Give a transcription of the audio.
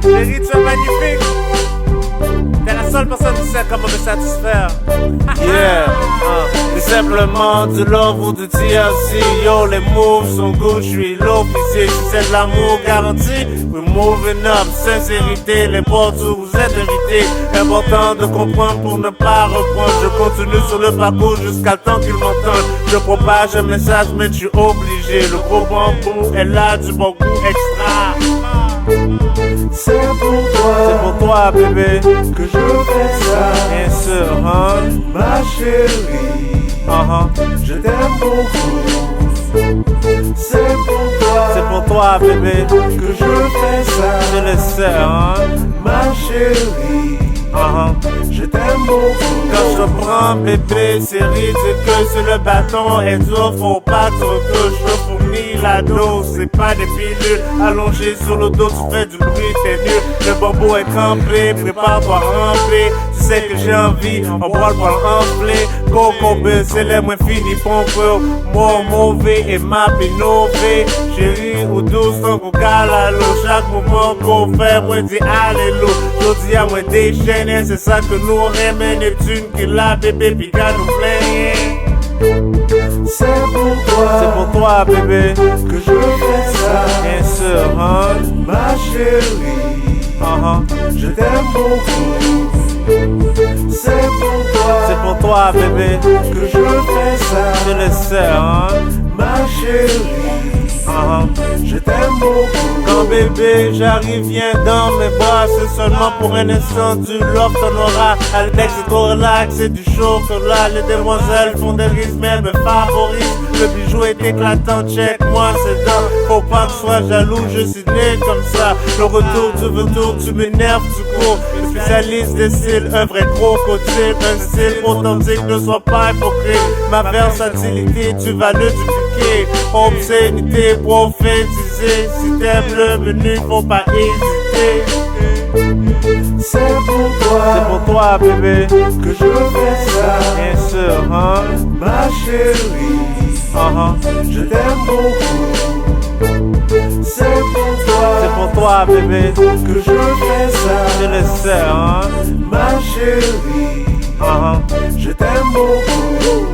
Chérie, tu es magnifique. T'es la seule personne qui sait comment me satisfaire. Yeah, c'est simplement du love ou du TLC. Yo, les moves sont good, j'suis l'officier. Si c'est de l'amour garanti, we're moving up. Sincérité, les portes où vous êtes invités. Important de comprendre pour ne pas reprendre. Je continue sur le parcours jusqu'à le temps qu'ils m'entendent. Je propage un message, mais tu es obligé. Le gros bambou est là, du bon goût extra. C'est pour toi, bébé, que je fais ça. Bien sûr, hein? Ma chérie, je t'aime beaucoup. C'est pour toi, bébé, que je fais ça. Je le sais, hein? Ma chérie, je t'aime beaucoup. Quand je te prends, bébé, c'est ridicule. Sur le bâton est dur, faut pas te retoucher. Je te fournis la dose, c'est pas des pilules. Allongé sur le dos, tu fais du bruit, t'es nul. Le bobo est trempé, prépare-toi à remplir. Tu sais que j'ai envie, on boit le poil enflé. Coco, c'est les moins fini, pompe. Moi, mauvais et ma innové. Chérie ou douce, tant qu'on cale à l'eau. Chaque moment qu'on fait, moi dis allélo. Je dis à moi déchaîner, c'est ça que nous remet Neptune qui l'a bébé, pis qu'à nous plaît. C'est pour toi, bébé, que je fais ça. Bien sûr, hein? Ma chérie, je t'aime beaucoup. C'est pour toi, bébé, que je fais ça. Je le sais, hein? Ma chérie, je t'aime beaucoup. Quand bébé j'arrive, viens dans mes bras. C'est seulement pour un instant, du love ton aura. Alex c'est trop relax, c'est du chocolat. Les demoiselles font des risques, mais me favorisent. Le bijou est éclatant, check moi c'est dents. Faut pas que tu sois jaloux, je suis né comme ça. Le retour du retour, tu m'énerves, tu cours. Le spécialiste des styles, un vrai crocodile. Un style authentique, ne sois pas hypocrite. Ma versatilité, tu vas le dupliquer. Obscénité, prophétiser. Si t'aimes le menu, faut pas hésiter. C'est pour toi, bébé, que je fais ça. Bien sûr, hein? Ma chérie, je t'aime beaucoup. C'est pour toi, bébé, que je fais ça. Je le sais, hein? Ma chérie, je t'aime beaucoup.